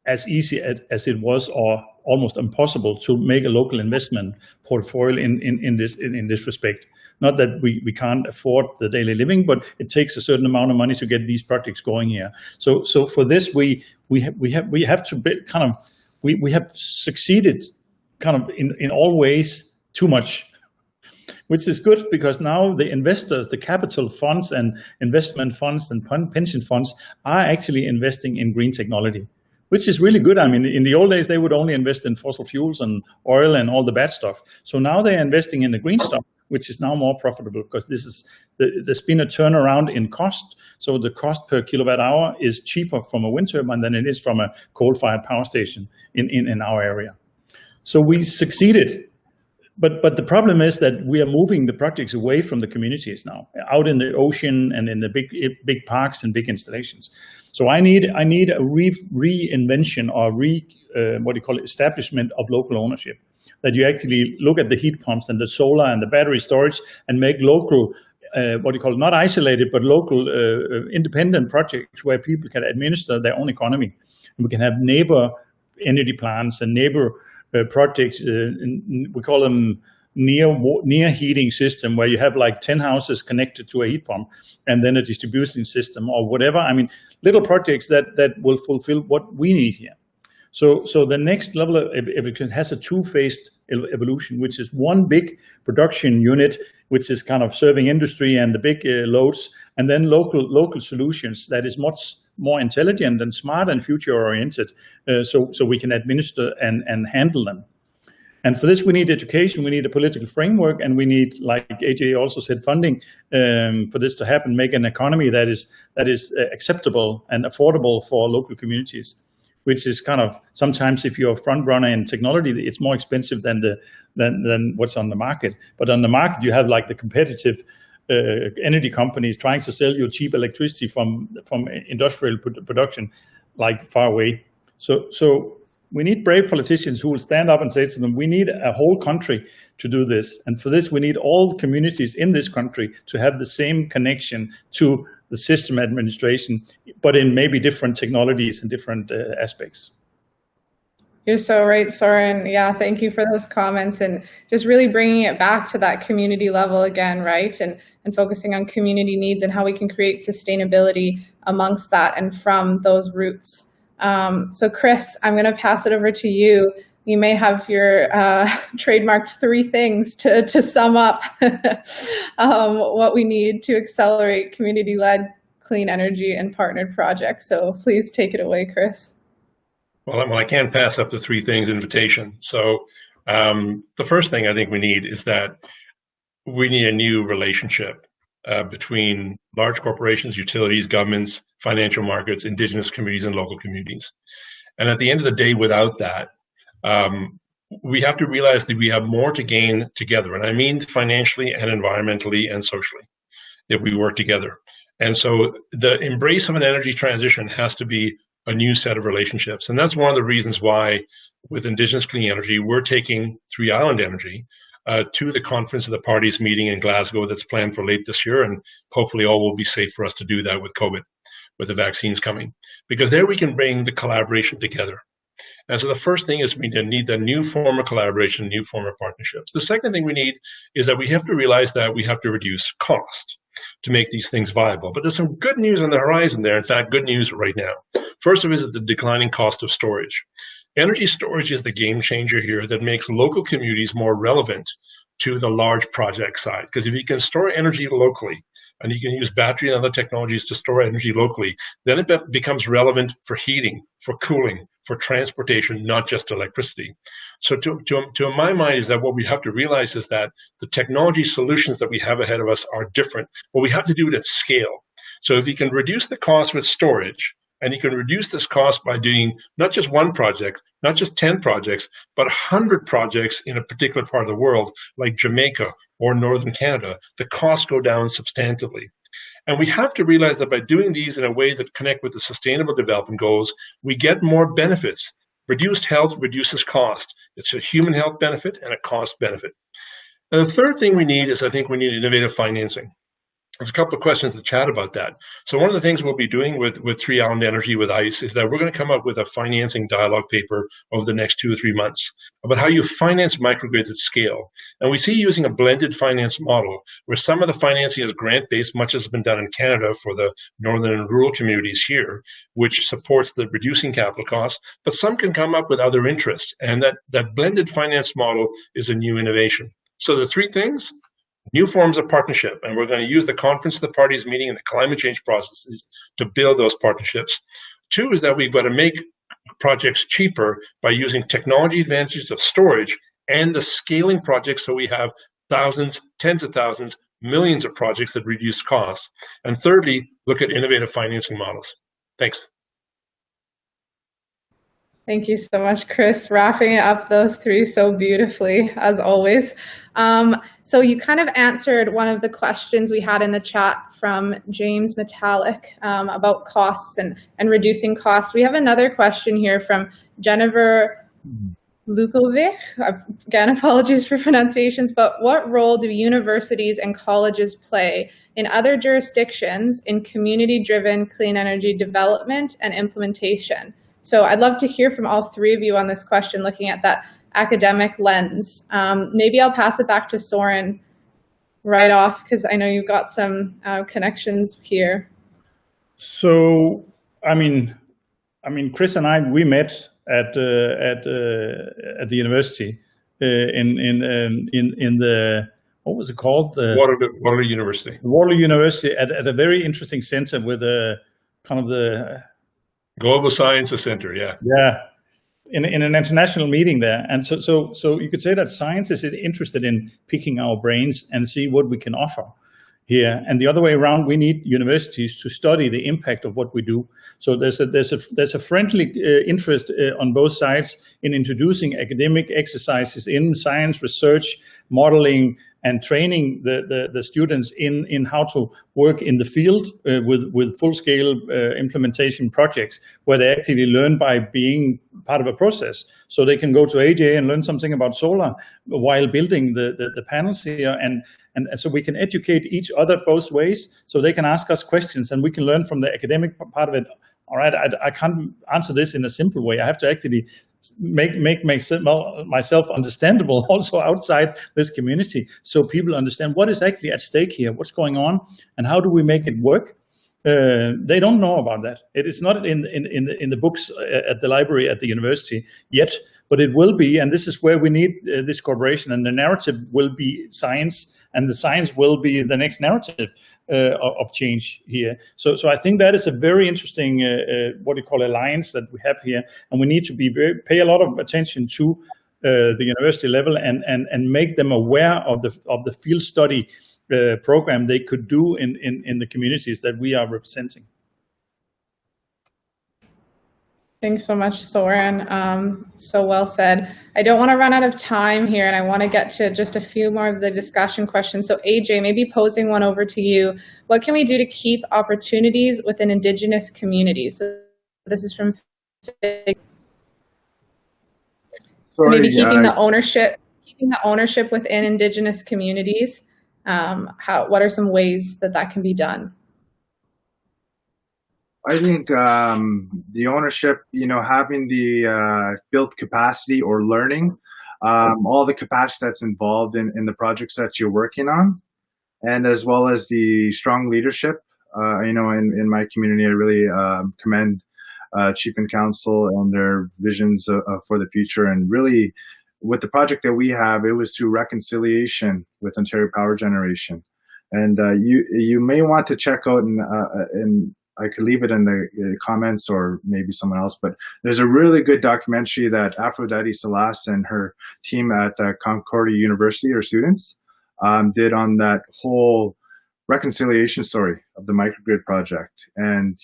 as easy as it was, or almost impossible, to make a local investment portfolio in this respect. Not that we can't afford the daily living, but it takes a certain amount of money to get these projects going here. So for this, we have to be we have succeeded kind of in all ways too much, which is good, because now the investors, the capital funds and investment funds and pension funds are actually investing in green technology, which is really good. I mean, in the old days, they would only invest in fossil fuels and oil and all the bad stuff. So now they're investing in the green stuff, which is now more profitable, because there's been a turnaround in cost. So the cost per kilowatt hour is cheaper from a wind turbine than it is from a coal-fired power station in our area. So we succeeded. But the problem is that we are moving the projects away from the communities now, out in the ocean and in the big parks and big installations. So I need a reinvention or establishment of local ownership. That you actually look at the heat pumps and the solar and the battery storage and make local, not isolated, but local independent projects where people can administer their own economy. And we can have neighbor energy plants and neighbor projects. We call them near heating system, where you have like 10 houses connected to a heat pump and then a distribution system or whatever. I mean, little projects that will fulfill what we need here. So the next level of evolution has a two-phased evolution, which is one big production unit, which is kind of serving industry and the big loads, and then local solutions that is much more intelligent and smart and future-oriented, so we can administer and handle them. And for this, we need education, we need a political framework, and we need, like AJ also said, funding for this to happen, make an economy that is acceptable and affordable for local communities, which is kind of, sometimes if you're a front runner in technology, it's more expensive than what's on the market. But on the market, you have like the competitive energy companies trying to sell you cheap electricity from industrial production, like far away. So we need brave politicians who will stand up and say to them, we need a whole country to do this. And for this, we need all communities in this country to have the same connection to the system administration, but in maybe different technologies and different aspects. You're so right, Soren. Yeah, thank you for those comments, and just really bringing it back to that community level again, right? And focusing on community needs and how we can create sustainability amongst that and from those roots. So Chris, I'm going to pass it over to you. You may have your trademarked 3 things to sum up what we need to accelerate community-led clean energy and partnered projects. So please take it away, Chris. Well, I can't pass up the 3 things invitation. So the first thing I think we need is that we need a new relationship between large corporations, utilities, governments, financial markets, indigenous communities, and local communities. And at the end of the day, without that, we have to realize that we have more to gain together. And I mean financially and environmentally and socially, if we work together. And so the embrace of an energy transition has to be a new set of relationships. And that's one of the reasons why with Indigenous Clean Energy, we're taking 3 Island Energy to the Conference of the Parties meeting in Glasgow that's planned for late this year. And hopefully all will be safe for us to do that with COVID, with the vaccines coming. Because there we can bring the collaboration together. And so the first thing is we need a new form of collaboration, new form of partnerships. The second thing we need is that we have to realize that we have to reduce cost to make these things viable. But there's some good news on the horizon there. In fact, good news right now. First of all is the declining cost of storage. Energy storage is the game changer here that makes local communities more relevant to the large project side. Because if you can store energy locally, and you can use battery and other technologies to store energy locally, then it becomes relevant for heating, for cooling, for transportation, not just electricity. So to my mind is that what we have to realize is that the technology solutions that we have ahead of us are different, but we have to do it at scale. So if you can reduce the cost with storage, and you can reduce this cost by doing not just 1 project, not just 10 projects, but 100 projects in a particular part of the world, like Jamaica or Northern Canada, the costs go down substantively. And we have to realize that by doing these in a way that connect with the Sustainable Development Goals, we get more benefits. Reduced health reduces cost. It's a human health benefit and a cost benefit. And the third thing we need is I think we need innovative financing. There's a couple of questions in the chat about that. So one of the things we'll be doing with 3 Island Energy with ICE is that we're going to come up with a financing dialogue paper over the next 2 or 3 months about how you finance microgrids at scale. And we see using a blended finance model where some of the financing is grant-based, much as has been done in Canada for the northern and rural communities here, which supports the reducing capital costs, but some can come up with other interests. And that blended finance model is a new innovation. So the 3 things: new forms of partnership, and we're going to use the Conference of the Parties meeting and the climate change processes to build those partnerships. 2 is that we've got to make projects cheaper by using technology advantages of storage and the scaling projects so we have thousands, tens of thousands, millions of projects that reduce costs. And thirdly, look at innovative financing models. Thanks. Thank you so much, Chris. Wrapping up those 3 so beautifully, as always. So you kind of answered one of the questions we had in the chat from James Metallic about costs and reducing costs. We have another question here from Jennifer Lukovic. Again, apologies for pronunciations, but what role do universities and colleges play in other jurisdictions in community-driven clean energy development and implementation? So I'd love to hear from all 3 of you on this question, looking at that academic lens. Maybe I'll pass it back to Soren right off, because I know you've got some connections here. So, I mean, Chris and I, we met at the university in the, what was it called? The Waterloo University. Waterloo University at a very interesting center with a kind of the Global Sciences Center, yeah. Yeah, in an international meeting there. And so you could say that science is interested in picking our brains and see what we can offer here. And the other way around, we need universities to study the impact of what we do. So there's a friendly interest on both sides in introducing academic exercises in science, research, modeling, and training the students in how to work in the field with full-scale implementation projects where they actually learn by being part of a process. So they can go to AJ and learn something about solar while building the panels here. And so we can educate each other both ways, so they can ask us questions and we can learn from the academic part of it. All right, I can't answer this in a simple way. I have to actually make myself understandable also outside this community, so people understand what is actually at stake here, what's going on, and how do we make it work. They don't know about that. It is not in the books at the library at the university yet, but it will be. And this is where we need this cooperation. And the narrative will be science, and the science will be the next narrative of change here. So I think that is a very interesting what you call alliance that we have here, and we need to pay a lot of attention to the university level and make them aware of the field study program they could do in the communities that we are representing. Thanks so much, Soren. So well said. I don't want to run out of time here, and I want to get to just a few more of the discussion questions. So AJ, maybe posing one over to you. What can we do to keep opportunities within Indigenous communities? So this is from So maybe keeping the ownership within Indigenous communities. What are some ways that can be done? I think the ownership, having the built capacity or learning, all the capacity that's involved in the projects that you're working on, and as well as the strong leadership. In my community, I really commend Chief and Council and their visions for the future. And really, with the project that we have, it was through reconciliation with Ontario Power Generation. And you may want to check out, and I could leave it in the comments or maybe someone else, but there's a really good documentary that Aphrodite Salas and her team at Concordia University, or students, did on that whole reconciliation story of the microgrid project. And,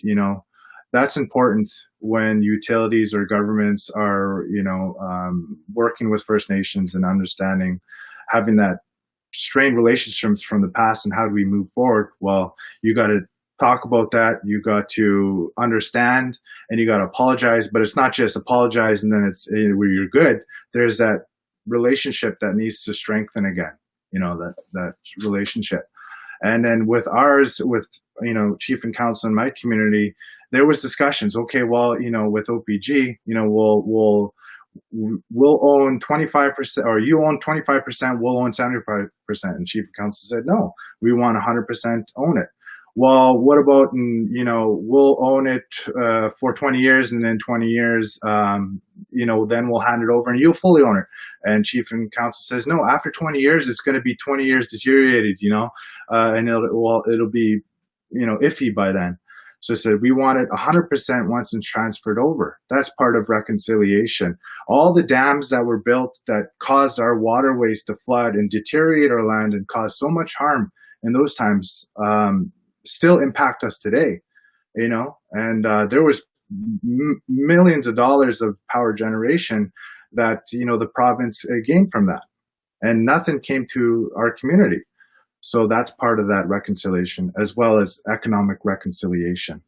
that's important when utilities or governments are, working with First Nations and understanding, having that strained relationships from the past and how do we move forward. Well, you got to talk about that. You got to understand, and you got to apologize. But it's not just apologize and then it's where you're good. There's that relationship that needs to strengthen again. That relationship. And then with ours, with Chief and Council in my community, there was discussions. Okay, well, with OPG, we'll own 25%, or you own 25%, we'll own 75%. And Chief and Council said, no, we want 100% own it. Well, what about, we'll own it for 20 years, and then 20 years, then we'll hand it over and you'll fully own it. And Chief and Council says, no, after 20 years, it's going to be 20 years deteriorated, and it'll be, iffy by then. So I said, we want it 100% once it's transferred over. That's part of reconciliation. All the dams that were built that caused our waterways to flood and deteriorate our land and cause so much harm in those times, still impact us today, and there was millions of dollars of power generation that, the province gained from that, and nothing came to our community. So that's part of that reconciliation, as well as economic reconciliation.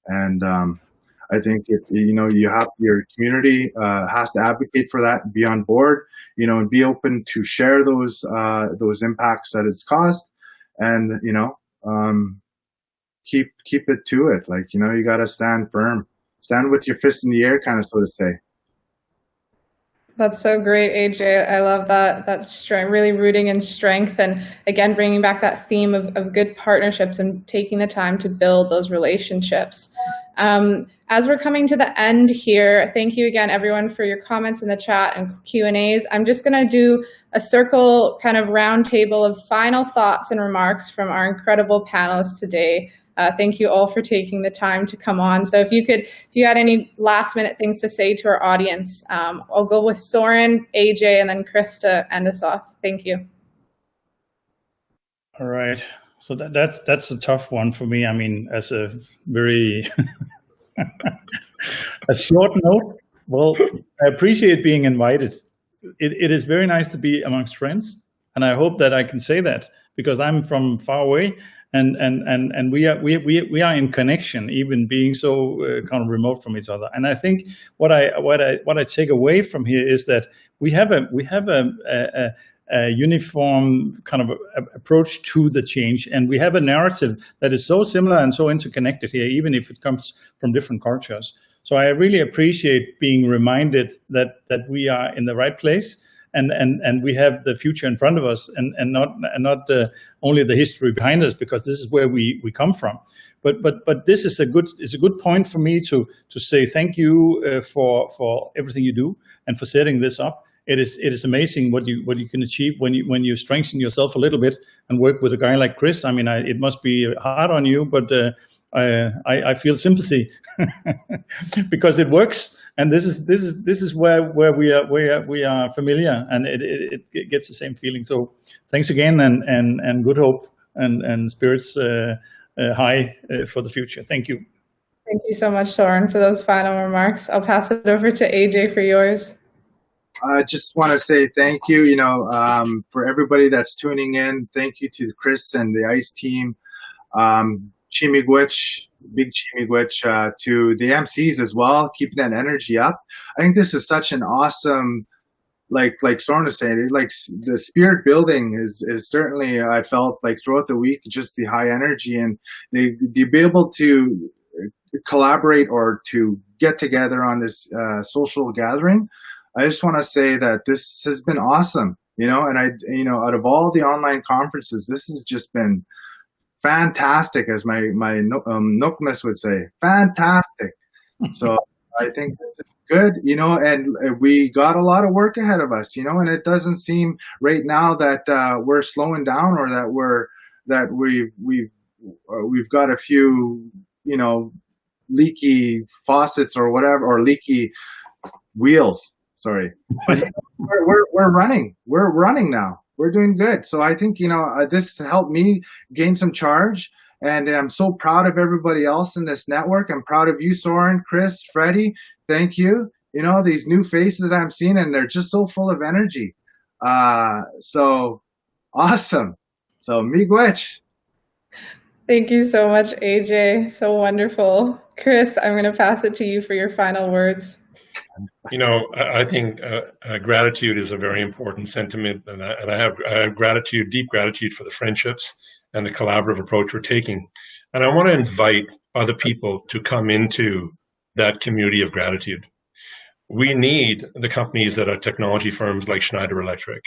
And I think you have, your community has to advocate for that, be on board, and be open to share those impacts that it's caused, and keep it to it. Like, you got to stand firm, stand with your fist in the air, kind of, so to say. That's so great, AJ. I love that. That's strength, really rooting in strength, and again, bringing back that theme of good partnerships and taking the time to build those relationships. As we're coming to the end here, thank you again, everyone, for your comments in the chat and Q&As. I'm just going to do a circle kind of round table of final thoughts and remarks from our incredible panelists today. Thank you all for taking the time to come on. So if you had any last minute things to say to our audience, I'll go with Soren, AJ, and then Chris to end us off. Thank you. All right. So that's a tough one for me. I mean, as a very a short note, well, I appreciate being invited. It is very nice to be amongst friends, and I hope that I can say that, because I'm from far away. And we are in connection, even being so kind of remote from each other. And I think what I take away from here is that we have a uniform kind of approach to the change, and we have a narrative that is so similar and so interconnected here, even if it comes from different cultures. So I really appreciate being reminded that we are in the right place. And we have the future in front of us, and not only the history behind us, because this is where we come from. But this is a good point for me to say thank you for everything you do and for setting this up. It is amazing what you can achieve when you strengthen yourself a little bit and work with a guy like Chris. I mean, it must be hard on you, but I feel sympathy because it works, and this is where we are familiar, and it gets the same feeling. So thanks again, and good hope and spirits high for the future. Thank you. Thank you so much, Soren, for those final remarks. I'll pass it over to AJ for yours. I just want to say thank you, for everybody that's tuning in. Thank you to Chris and the ICE team, Chimigwich, big Chimigwich, to the MCs as well, keeping that energy up. I think this is such an awesome, like Soren was saying, like the spirit building is certainly, I felt like throughout the week, just the high energy and to be able to collaborate or to get together on this social gathering. I just want to say that this has been awesome, and out of all the online conferences, this has just been fantastic, as my Nokmas would say, fantastic. So I think this is good, and we got a lot of work ahead of us, and it doesn't seem right now that we're slowing down or that we've got a few, leaky faucets or whatever, or leaky wheels. Sorry, but we're running. We're running now. We're doing good. So I think this helped me gain some charge, and I'm so proud of everybody else in this network. I'm proud of you, Soren, Chris, Freddie. Thank you. These new faces that I'm seeing, and they're just so full of energy. So awesome. So miigwech. Thank you so much, AJ. So wonderful. Chris, I'm going to pass it to you for your final words. I think gratitude is a very important sentiment, and I have gratitude, deep gratitude for the friendships and the collaborative approach we're taking. And I want to invite other people to come into that community of gratitude. We need the companies that are technology firms like Schneider Electric.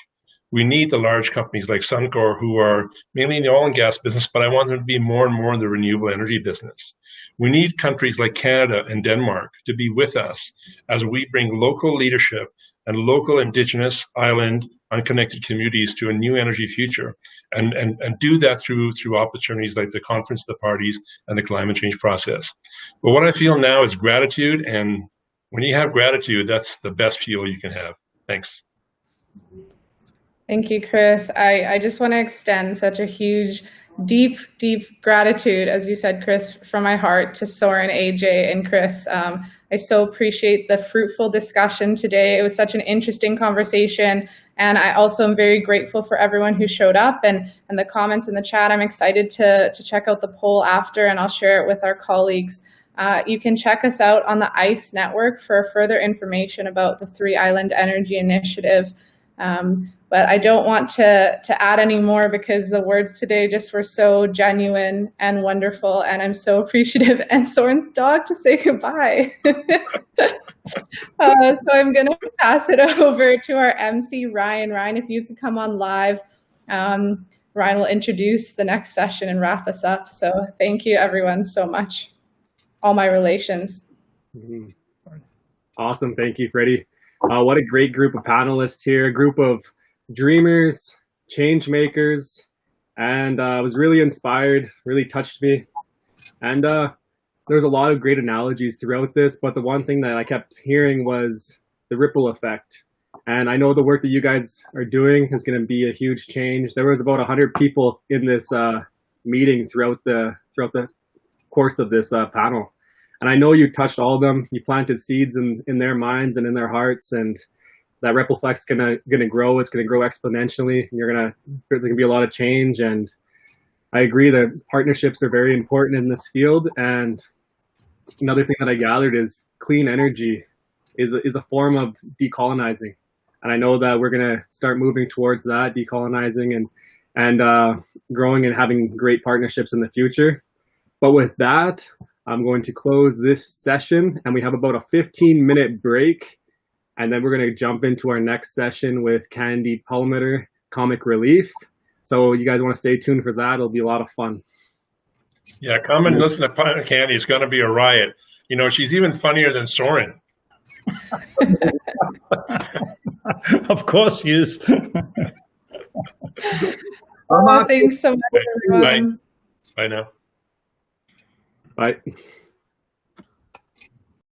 We need the large companies like Suncor, who are mainly in the oil and gas business, but I want them to be more and more in the renewable energy business. We need countries like Canada and Denmark to be with us as we bring local leadership and local Indigenous, island, unconnected communities to a new energy future, and do that through opportunities like the Conference of the Parties and the climate change process. But what I feel now is gratitude, and when you have gratitude, that's the best fuel you can have. Thanks. Thank you, Chris. I just want to extend such a huge, deep gratitude, as you said, Chris, from my heart to Soren, AJ, and Chris. I so appreciate the fruitful discussion today. It was such an interesting conversation, and I also am very grateful for everyone who showed up and the comments in the chat. I'm excited to check out the poll after, and I'll share it with our colleagues. You can check us out on the ICE network for further information about the Three Island Energy Initiative. But I don't want to add any more because the words today just were so genuine and wonderful, and I'm so appreciative. And Soren's dog to say goodbye. So I'm going to pass it over to our MC, Ryan. Ryan, if you could come on live, Ryan will introduce the next session and wrap us up. So thank you, everyone, so much. All my relations. Awesome. Thank you, Freddie. What a great group of panelists here, a group of dreamers, change makers, and I was really inspired, really touched me. And there's a lot of great analogies throughout this, but the one thing that I kept hearing was the ripple effect. And I know the work that you guys are doing is going to be a huge change. There was about 100 people in this meeting throughout the course of this panel. And I know you touched all of them. You planted seeds in their minds and in their hearts, and that ripple effect's gonna grow. It's gonna grow exponentially. There's gonna be a lot of change, and I agree that partnerships are very important in this field. And another thing that I gathered is clean energy is a form of decolonizing, and I know that we're gonna start moving towards that, decolonizing and growing and having great partnerships in the future. But with that, I'm going to close this session, and we have about a 15-minute break, and then we're going to jump into our next session with Candy Palmeter, Comic Relief. So you guys want to stay tuned for that. It'll be a lot of fun. Yeah, come and listen to Pine Candy. It's going to be a riot. You know, she's even funnier than Soren. Of course she is. Oh, thanks so much, everyone. Bye now. Bye.